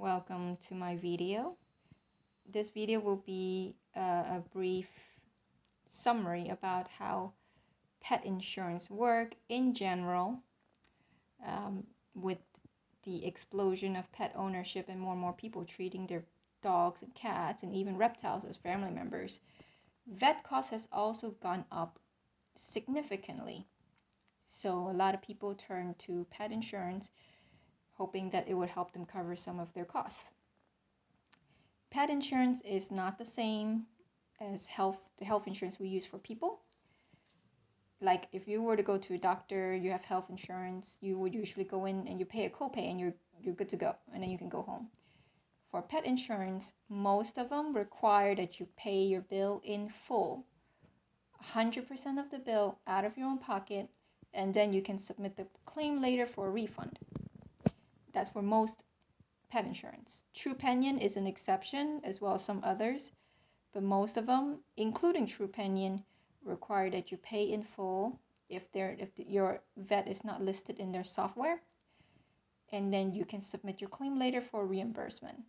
welcome to my video. This video will be a brief summary about how pet insurance work in general, with the explosion of pet ownership and more people treating their dogs and cats and even reptiles as family members. Vet costs has also gone up significantly. So a lot of people turn to pet insurance hoping that it would help them cover some of their costs. Pet insurance is not the same as the health insurance we use for people. Like if you were to go to a doctor, you have health insurance, you would usually go in and you pay a copay and you're good to go, and then you can go home. For pet insurance, most of them require that you pay your bill in full, 100% of the bill out of your own pocket, and then you can submit the claim later for a refund. That's for most pet insurance. Trupanion is an exception, as well as some others, but most of them, including Trupanion, require that you pay in full if your vet is not listed in their software, and then you can submit your claim later for reimbursement.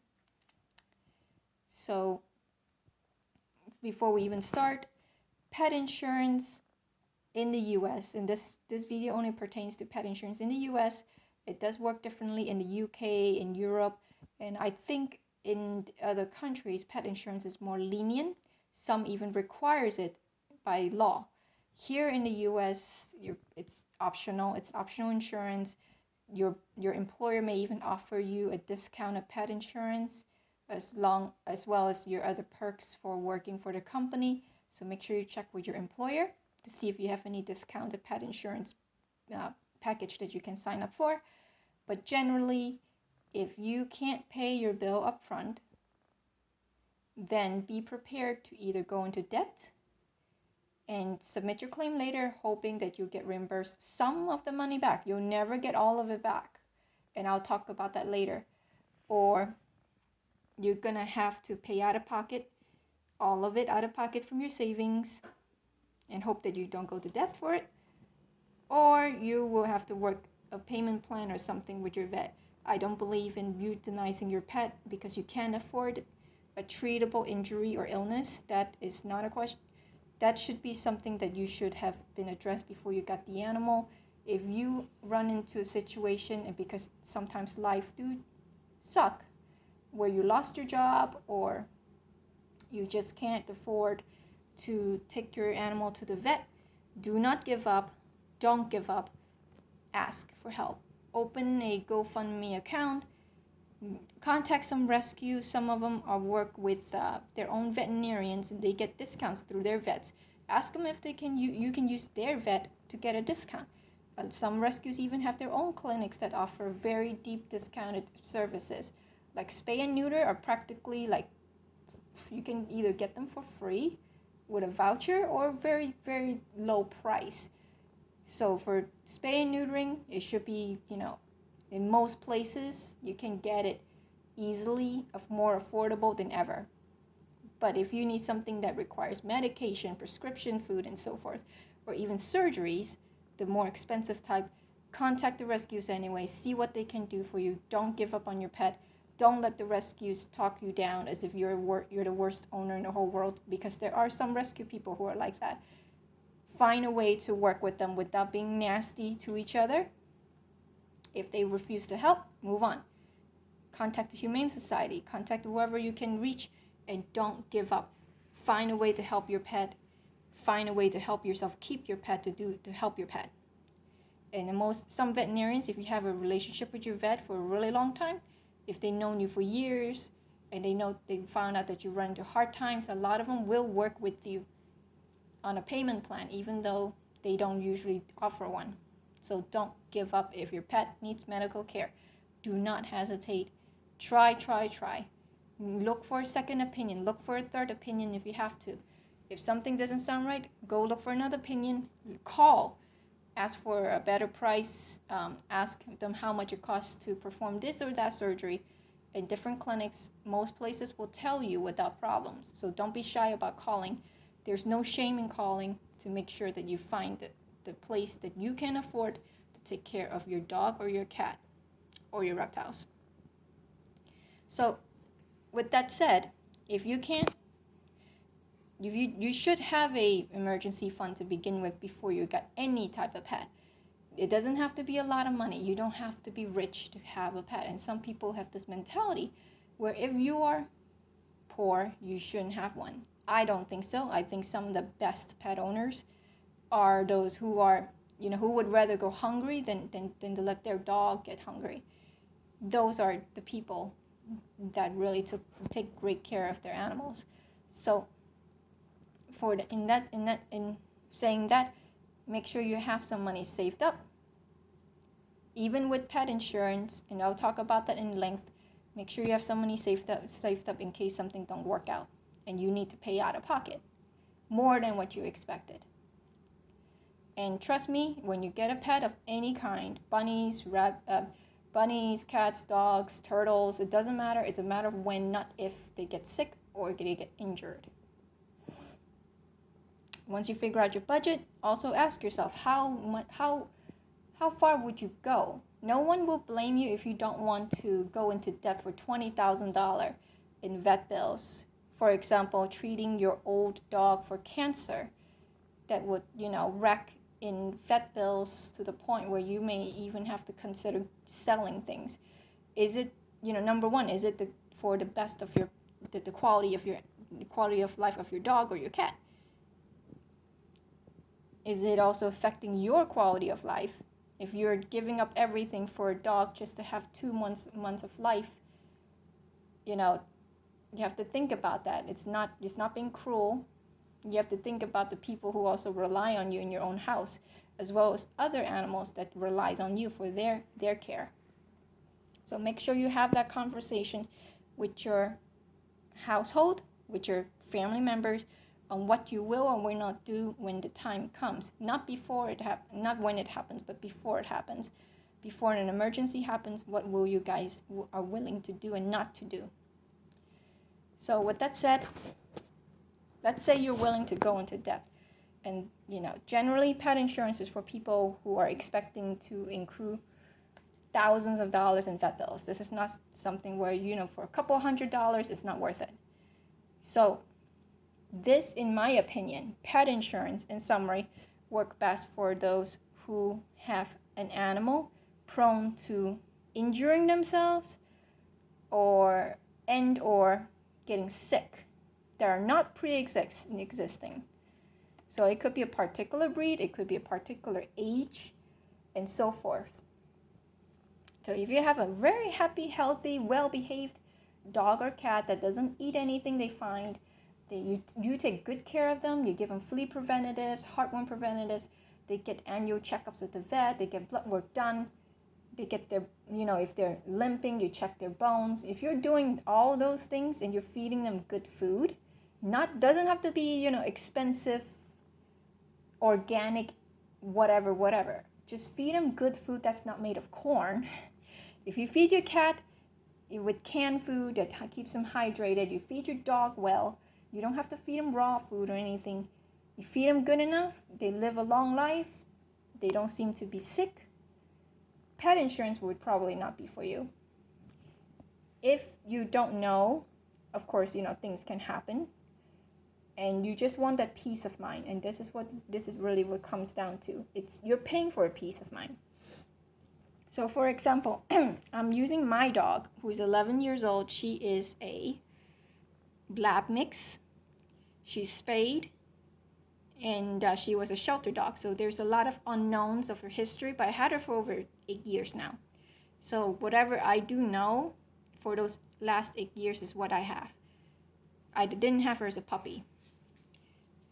So before we even start, pet insurance in the US, and this video only pertains to pet insurance in the US. It does work differently in the UK, in Europe, and I think in other countries, pet insurance is more lenient. Some even requires it by law. Here in the US, it's optional. It's optional insurance. Your employer may even offer you a discounted pet insurance as well as your other perks for working for the company. So make sure you check with your employer to see if you have any discounted pet insurance package that you can sign up for. But generally, if you can't pay your bill up front, then be prepared to either go into debt and submit your claim later, hoping that you'll get reimbursed some of the money back. You'll never get all of it back, and I'll talk about that later. Or you're gonna have to pay out of pocket, all of it out of pocket from your savings, and hope that you don't go to debt for it. Or you will have to work a payment plan or something with your vet. I don't believe in euthanizing your pet because you can't afford a treatable injury or illness. That is not a question. That should be something that you should have been addressed before you got the animal. If you run into a situation, and because sometimes life do suck, where you lost your job or you just can't afford to take your animal to the vet, do not give up. Don't give up. Ask for help. Open a GoFundMe account. Contact some rescues. Some of them work with their own veterinarians, and they get discounts through their vets. Ask them if they can. You can use their vet to get a discount. Some rescues even have their own clinics that offer very deep discounted services. Like spay and neuter are practically like, you can either get them for free with a voucher or very, very low price. So for spay and neutering, it should be, in most places, you can get it easily, more affordable than ever. But if you need something that requires medication, prescription food, and so forth, or even surgeries, the more expensive type, contact the rescues anyway. See what they can do for you. Don't give up on your pet. Don't let the rescues talk you down as if you're the worst owner in the whole world, because there are some rescue people who are like that. Find a way to work with them without being nasty to each other. If they refuse to help, move on. Contact the Humane Society. Contact whoever you can reach, and don't give up. Find a way to help your pet. Find a way to help yourself keep your pet to help your pet. And some veterinarians, if you have a relationship with your vet for a really long time, if they've known you for years and they found out that you run into hard times, a lot of them will work with you on a payment plan, even though they don't usually offer one. So don't give up if your pet needs medical care. Do not hesitate. Try. Look for a second opinion. Look for a third opinion if you have to. If something doesn't sound right, go look for another opinion. Call. Ask for a better price. Ask them how much it costs to perform this or that surgery. In different clinics, most places will tell you without problems. So don't be shy about calling. There's no shame in calling to make sure that you find the place that you can afford to take care of your dog or your cat or your reptiles. So with that said, if you can't, you should have a emergency fund to begin with before you get any type of pet. It doesn't have to be a lot of money. You don't have to be rich to have a pet. And some people have this mentality where if you are poor, you shouldn't have one. I don't think so. I think some of the best pet owners are those who are, who would rather go hungry than to let their dog get hungry. Those are the people that really take great care of their animals. So in saying that, make sure you have some money saved up. Even with pet insurance, and I'll talk about that in length, make sure you have some money saved up in case something don't work out and you need to pay out of pocket more than what you expected. And trust me, when you get a pet of any kind, bunnies, cats, dogs, turtles, it doesn't matter. It's a matter of when, not if, they get sick or they get injured. Once you figure out your budget, also ask yourself how far would you go? No one will blame you if you don't want to go into debt for $20,000 in vet bills. For example, treating your old dog for cancer that would, wreck in vet bills to the point where you may even have to consider selling things. Is it, number one, is it for the best of the quality of life of your dog or your cat? Is it also affecting your quality of life? If you're giving up everything for a dog just to have 2 months of life, you have to think about that. It's not being cruel. You have to think about the people who also rely on you in your own house, as well as other animals that relies on you for their care. So make sure you have that conversation with your household, with your family members, on what you will or will not do when the time comes. Not when it happens, but before it happens. Before an emergency happens, what will you guys are willing to do and not to do? So with that said, let's say you're willing to go into debt. And, generally pet insurance is for people who are expecting to accrue thousands of dollars in vet bills. This is not something where, for a couple $100, it's not worth it. So this, in my opinion, pet insurance, in summary, work best for those who have an animal prone to injuring themselves or getting sick that are not pre-existing. So it could be a particular breed, it could be a particular age, and so forth. So if you have a very happy, healthy, well-behaved dog or cat that doesn't eat anything they find, you take good care of them, you give them flea preventatives, heartworm preventatives, they get annual checkups with the vet, they get blood work done, they get their, if they're limping, you check their bones. If you're doing all those things and you're feeding them good food, doesn't have to be, expensive, organic, whatever. Just feed them good food that's not made of corn. If you feed your cat with canned food that keeps them hydrated, you feed your dog well, you don't have to feed them raw food or anything. You feed them good enough, they live a long life, they don't seem to be sick. Pet insurance would probably not be for you. If you don't know, of course, things can happen. And you just want that peace of mind. And this is really what comes down to. You're paying for a peace of mind. So for example, I'm using my dog, who is 11 years old. She is a lab mix. She's spayed, and she was a shelter dog. So there's a lot of unknowns of her history, but I had her for over 8 years now. So whatever I do know for those last 8 years is what I have. I didn't have her as a puppy.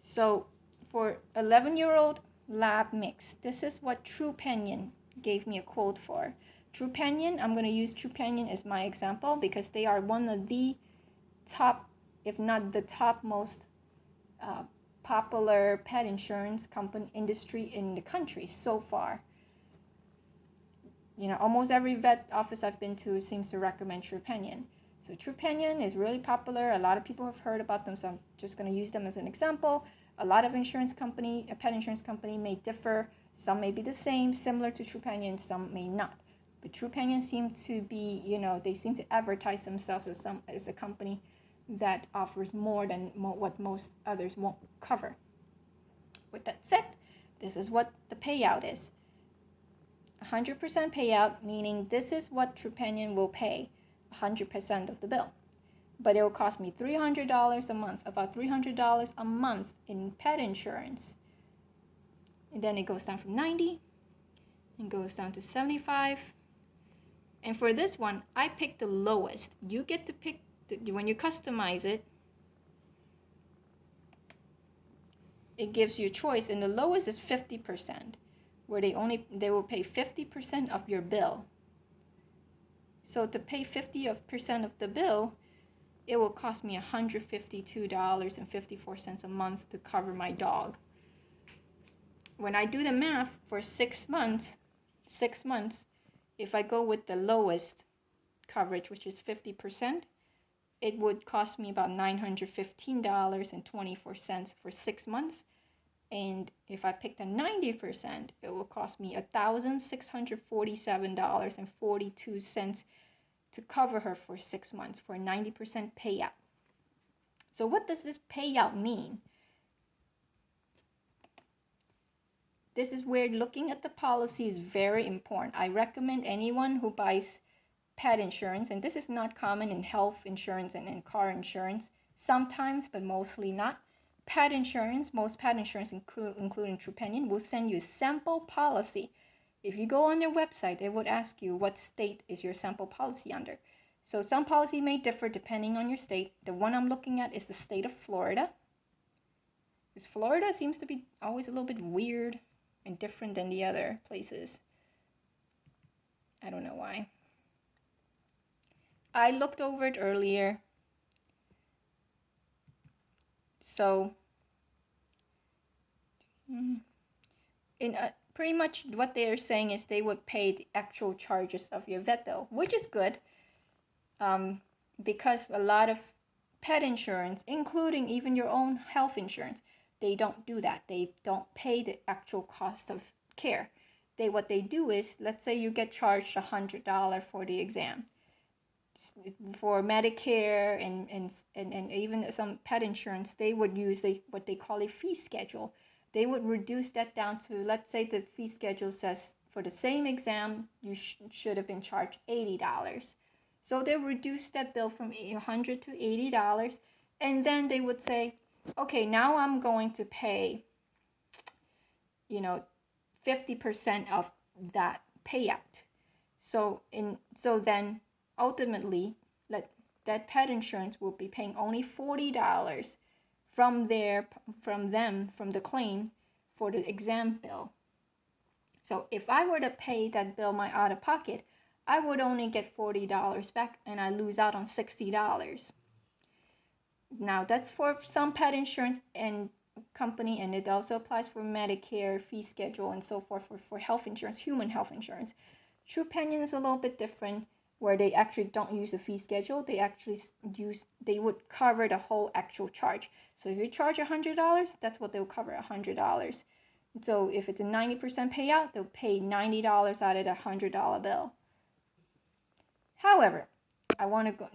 So for 11-year-old lab mix, this is what Trupanion gave me a quote for. Trupanion, I'm going to use Trupanion as my example because they are one of the top, if not the top most popular pet insurance company industry in the country so far. Almost every vet office I've been to seems to recommend Trupanion. So Trupanion is really popular. A lot of people have heard about them, so I'm just going to use them as an example. A lot of a pet insurance company may differ. Some may be the same, similar to Trupanion, some may not. But Trupanion seems to be, they seem to advertise themselves as a company that offers more than what most others won't cover. With that said, this is what the payout is. 100% payout, meaning this is what Trupanion will pay 100% of the bill. But it will cost me $300 a month, about $300 a month in pet insurance. And then it goes down from 90 and goes down to 75. And for this one, I picked the lowest. You get to pick, when you customize it, it gives you a choice, and the lowest is 50%, where they will pay 50% of your bill. So to pay 50% of the bill, it will cost me $152.54 a month to cover my dog. When I do the math for 6 months, if I go with the lowest coverage, which is 50%, it would cost me about $915.24 for 6 months. And if I pick the 90%, it will cost me $1,647.42 to cover her for 6 months for a 90% payout. So what does this payout mean? This is where looking at the policy is very important. I recommend anyone who buys pet insurance, and this is not common in health insurance and in car insurance, sometimes, but mostly not. Pet insurance, most pet insurance, including Trupanion, will send you a sample policy. If you go on their website, it would ask you what state is your sample policy under. So some policy may differ depending on your state. The one I'm looking at is the state of Florida. Because Florida seems to be always a little bit weird and different than the other places. I don't know why. I looked over it earlier. So, pretty much what they are saying is they would pay the actual charges of your vet bill, which is good, because a lot of pet insurance, including even your own health insurance, they don't do that. They don't pay the actual cost of care. What they do is, let's say you get charged $100 for the exam. For Medicare and even some pet insurance, they would use what they call a fee schedule. They would reduce that down to, let's say the fee schedule says for the same exam, you should have been charged $80. So they reduce that bill from $100 to $80, and then they would say, okay, now I'm going to pay, 50% of that payout. So then ultimately, that pet insurance will be paying only $40 from the claim for the exam bill. So if I were to pay that bill my out of pocket, I would only get $40 back, and I lose out on $60. Now that's for some pet insurance and company, and it also applies for Medicare fee schedule and so forth for health insurance, human health insurance. Trupanion is a little bit different, where they actually don't use a fee schedule. They would cover the whole actual charge. So if you charge $100, that's what they'll cover, $100. So if it's a 90% payout, they'll pay $90 out of the $100 bill. However, I want to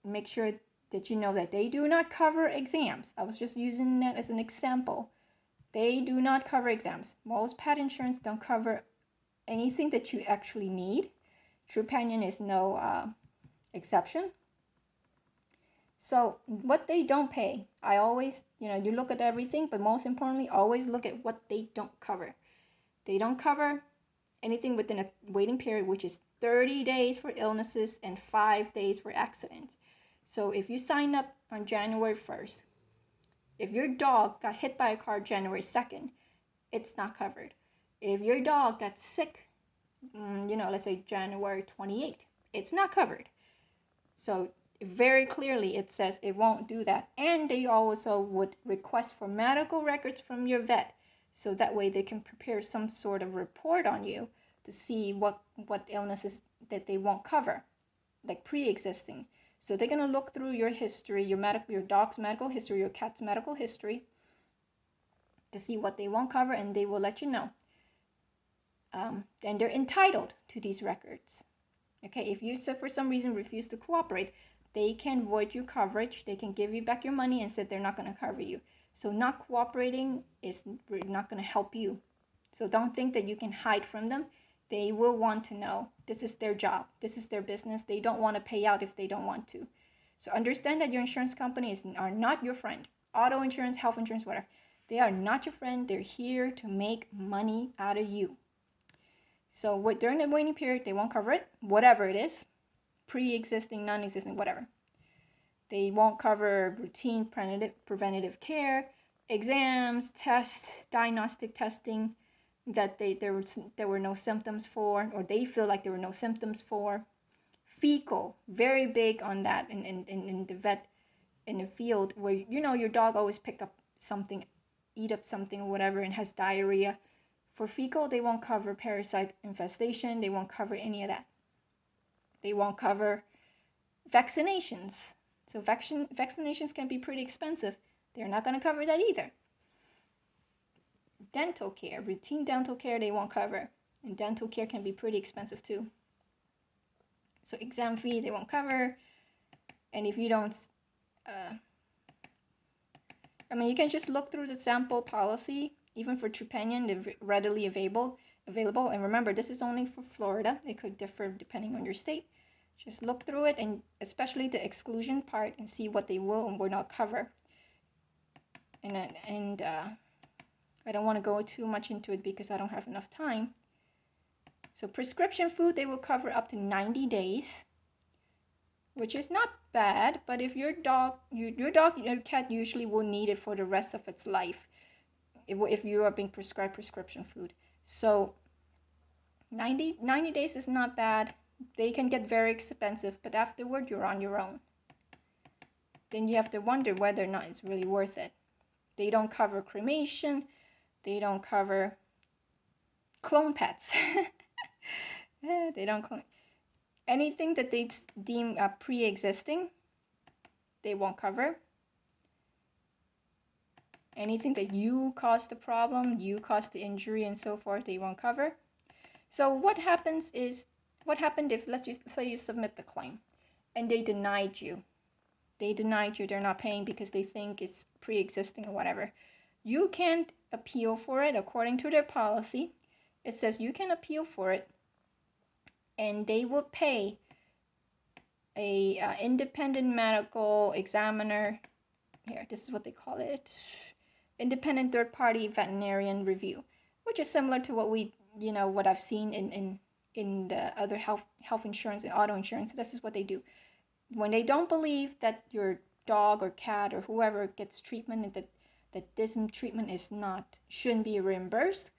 make sure that you know that they do not cover exams. I was just using that as an example. They do not cover exams. Most pet insurance don't cover anything that you actually need. Trupanion is no exception. So what they don't pay, I always, you look at everything, but most importantly, always look at what they don't cover. They don't cover anything within a waiting period, which is 30 days for illnesses and 5 days for accidents. So if you sign up on January 1st, if your dog got hit by a car January 2nd, it's not covered. If your dog got sick, let's say January 28th, it's not covered. So very clearly it says it won't do that. And they also would request for medical records from your vet, so that way they can prepare some sort of report on you to see what illnesses that they won't cover, like pre-existing. So they're going to look through your history, your dog's medical history, your cat's medical history, to see what they won't cover, and they will let you know. then they're entitled to these records. Okay, if you for some reason refuse to cooperate, they can void your coverage. They can give you back your money and say they're not going to cover you. So not cooperating is not going to help you. So don't think that you can hide from them. They will want to know. This is their job. This is their business. They don't want to pay out if they don't want to. So understand that your insurance companies are not your friend. Auto insurance, health insurance, whatever. They are not your friend. They're here to make money out of you. So during the waiting period, they won't cover it, whatever it is, pre-existing, non-existing, whatever. They won't cover routine preventative care, exams, tests, diagnostic testing that there were no symptoms for, or they feel like there were no symptoms for. Fecal, very big on that in the vet, in the field, where your dog always pick up something, eat up something or whatever, and has diarrhea. For fecal, they won't cover parasite infestation. They won't cover any of that. They won't cover vaccinations. So vaccinations can be pretty expensive. They're not going to cover that either. Dental care, routine dental care, they won't cover. And dental care can be pretty expensive too. So exam fee, they won't cover. And if you don't, you can just look through the sample policy. Even for Trupanion, they're readily available. And remember, this is only for Florida. It could differ depending on your state. Just look through it, and especially the exclusion part, and see what they will and will not cover. And I don't want to go too much into it because I don't have enough time. So prescription food, they will cover up to 90 days, which is not bad. But if your cat usually will need it for the rest of its life if you are being prescribed prescription food. So 90 days is not bad. They can get very expensive, but afterward you're on your own. Then you have to wonder whether or not it's really worth it. They don't cover cremation. They don't cover clone pets. They don't clone anything that they deem pre-existing. They won't cover. Anything that you caused the problem, you caused the injury and so forth, they won't cover. So what happened if, let's just say you submit the claim and they denied you. They're not paying because they think it's pre-existing or whatever. You can't appeal for it according to their policy. It says you can appeal for it, and they will pay a independent medical examiner. Here, this is what they call it. Independent third-party veterinarian review, which is similar to what I've seen in the other health insurance and auto insurance. This is what they do. When they don't believe that your dog or cat or whoever gets treatment and that this treatment shouldn't be reimbursed,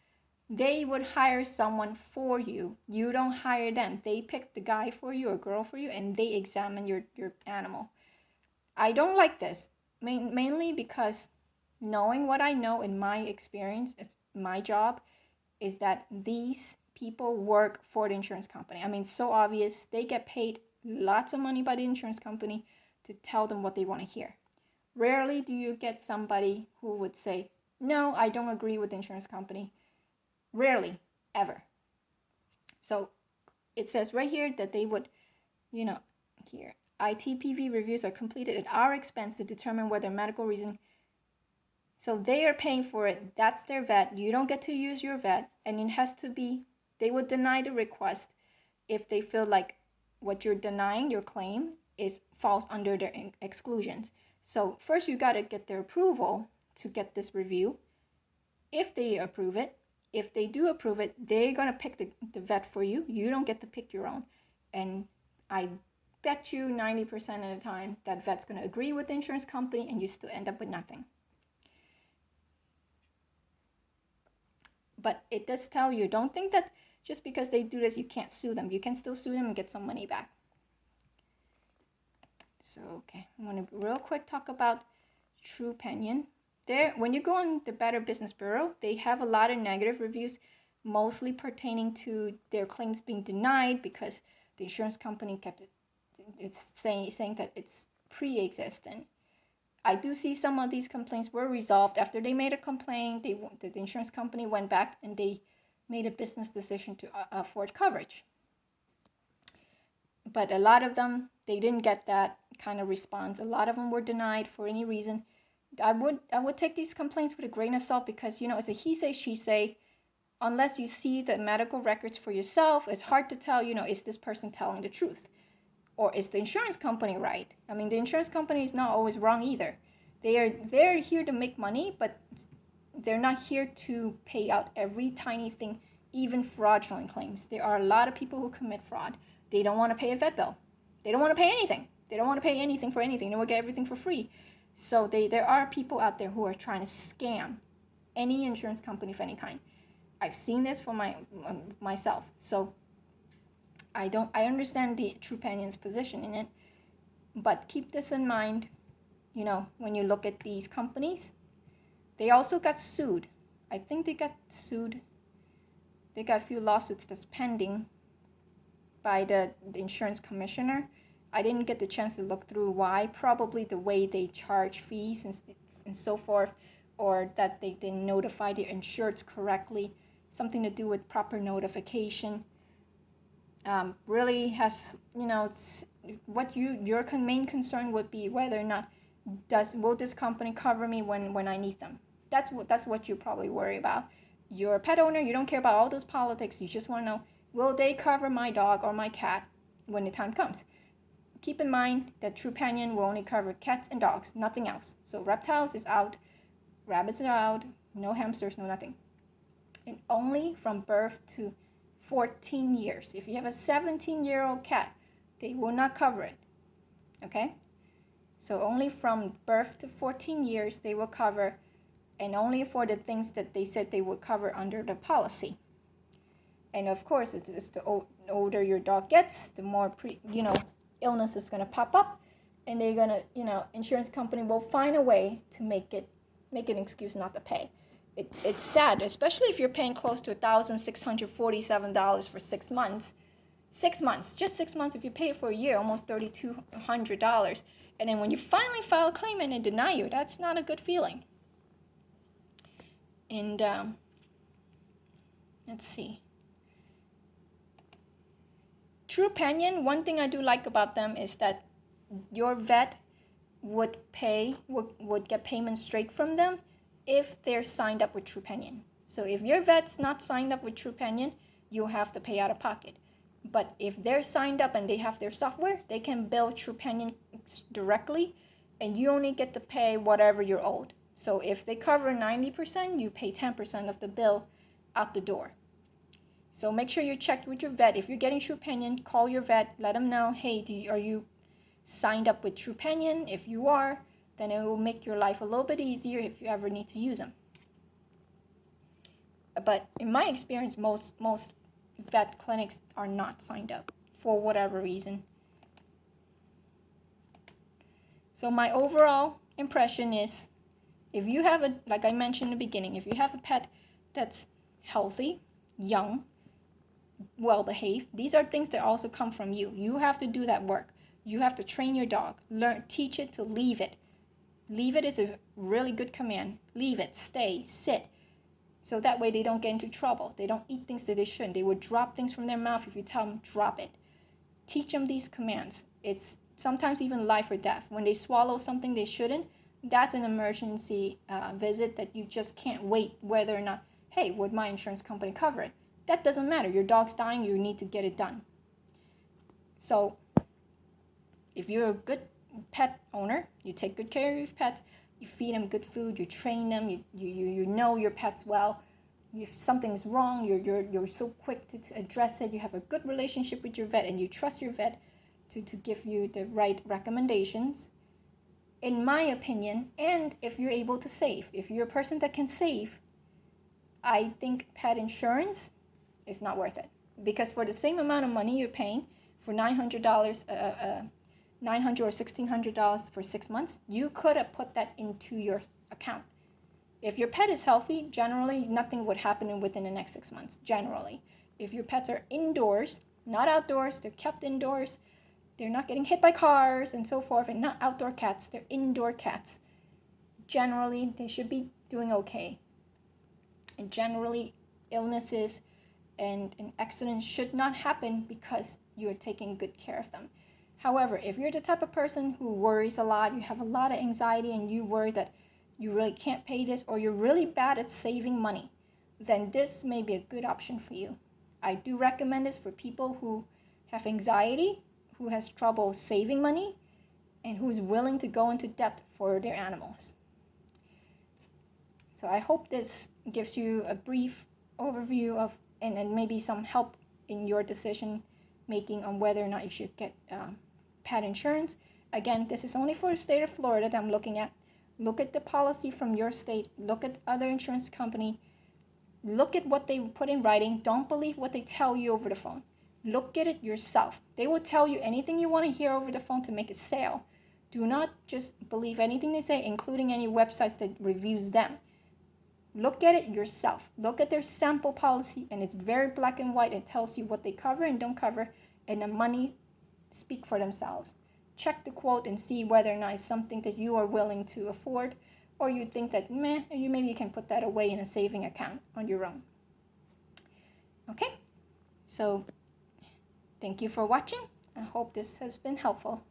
they would hire someone for you. You don't hire them. They pick the guy for you or girl for you, and they examine your animal. I don't like this, mainly because knowing what I know in my experience, it's my job, is that these people work for the insurance company. It's so obvious. They get paid lots of money by the insurance company to tell them what they want to hear. Rarely do you get somebody who would say, no, I don't agree with the insurance company. Rarely, ever. So it says right here that they would, here, ITPV reviews are completed at our expense to determine whether medical reason. So they are paying for it. That's their vet. You don't get to use your vet. And it has to be, they would deny the request if they feel like what you're denying, your claim, falls under their exclusions. So first you got to get their approval to get this review. If they approve it, if they do approve it, they're going to pick the vet for you. You don't get to pick your own. And I bet you 90% of the time that vet's going to agree with the insurance company, and you still end up with nothing. But it does tell you, don't think that just because they do this, you can't sue them. You can still sue them and get some money back. So, okay, I want to real quick talk about Trupanion. When you go on the Better Business Bureau, they have a lot of negative reviews, mostly pertaining to their claims being denied because the insurance company it's saying that it's pre-existing. I do see some of these complaints were resolved after they made a complaint. The insurance company went back and they made a business decision to afford coverage. But a lot of them, they didn't get that kind of response. A lot of them were denied for any reason. I would take these complaints with a grain of salt because, it's a he say, she say. Unless you see the medical records for yourself, it's hard to tell, is this person telling the truth? Or is the insurance company right? I mean, the insurance company is not always wrong either. They're here to make money, but they're not here to pay out every tiny thing, even fraudulent claims. There are a lot of people who commit fraud. They don't want to pay a vet bill. They don't want to pay anything. They don't want to pay anything for anything. They will get everything for free. So there are people out there who are trying to scam any insurance company of any kind. I've seen this for myself. So I understand the Trupanion's position in it, but keep this in mind, when you look at these companies. They also got sued. I think they got sued. They got a few lawsuits that's pending by the insurance commissioner. I didn't get the chance to look through why. Probably the way they charge fees and so forth, or that they didn't notify their insureds correctly. Something to do with proper notification. Really has, it's what your main concern would be whether or not will this company cover me when I need them. That's what you probably worry about. You're a pet owner. You don't care about all those politics. You just want to know, will they cover my dog or my cat when the time comes? Keep in mind that Trupanion will only cover cats and dogs, nothing else. So reptiles is out, rabbits are out, no hamsters, no nothing. And only from birth to 14 years. If you have a 17-year-old cat, they will not cover it. Okay? So only from birth to 14 years they will cover, and only for the things that they said they would cover under the policy. And of course, it's the older your dog gets, the more illness is going to pop up, and they're going to, insurance company will find a way to make an excuse not to pay. It's sad, especially if you're paying close to $1,647 for 6 months. 6 months, just 6 months. If you pay it for a year, almost $3,200. And then when you finally file a claim and they deny you, that's not a good feeling. And let's see. Trupanion, one thing I do like about them is that your vet would get payment straight from them if they're signed up with Trupanion. So if your vet's not signed up with Trupanion, you'll have to pay out of pocket. But if they're signed up and they have their software, they can bill Trupanion directly, and you only get to pay whatever you're owed. So if they cover 90%, you pay 10% of the bill out the door. So make sure you check with your vet. If you're getting Trupanion, call your vet, let them know, hey, are you signed up with Trupanion? If you are, then it will make your life a little bit easier if you ever need to use them. But in my experience, most vet clinics are not signed up for whatever reason. So my overall impression is, if you have like I mentioned in the beginning, if you have a pet that's healthy, young, well-behaved, these are things that also come from you. You have to do that work. You have to train your dog, teach it to leave it. Leave it is a really good command. Leave it, stay, sit. So that way they don't get into trouble. They don't eat things that they shouldn't. They would drop things from their mouth if you tell them, drop it. Teach them these commands. It's sometimes even life or death. When they swallow something they shouldn't, that's an emergency visit that you just can't wait whether or not, hey, would my insurance company cover it? That doesn't matter. Your dog's dying, you need to get it done. So if you're a good pet owner, you take good care of your pets, you feed them good food, you train them, you know your pets well. If something's wrong, you're so quick to address it. You have a good relationship with your vet, and you trust your vet to give you the right recommendations. In my opinion, and if you're able to save, if you're a person that can save, I think pet insurance is not worth it. Because for the same amount of money you're paying for $900, $900 or $1,600 for 6 months, you could have put that into your account. If your pet is healthy, generally nothing would happen within the next 6 months, generally. If your pets are indoors, not outdoors, they're kept indoors, they're not getting hit by cars and so forth, and not outdoor cats, they're indoor cats. Generally, they should be doing okay. And generally, illnesses and an accident should not happen because you're taking good care of them. However, if you're the type of person who worries a lot, you have a lot of anxiety, and you worry that you really can't pay this, or you're really bad at saving money, then this may be a good option for you. I do recommend this for people who have anxiety, who has trouble saving money, and who's willing to go into debt for their animals. So I hope this gives you a brief overview of, and maybe some help in your decision making on whether or not you should get pet insurance. Again, this is only for the state of Florida that I'm looking at. Look at the policy from your state. Look at other insurance company. Look at what they put in writing. Don't believe what they tell you over the phone. Look at it yourself. They will tell you anything you want to hear over the phone to make a sale. Do not just believe anything they say, including any websites that reviews them. Look at it yourself. Look at their sample policy, and it's very black and white. It tells you what they cover and don't cover, and the money speak for themselves. Check the quote and see whether or not it's something that you are willing to afford, or you think that maybe you can put that away in a saving account on your own. Okay, so thank you for watching. I hope this has been helpful.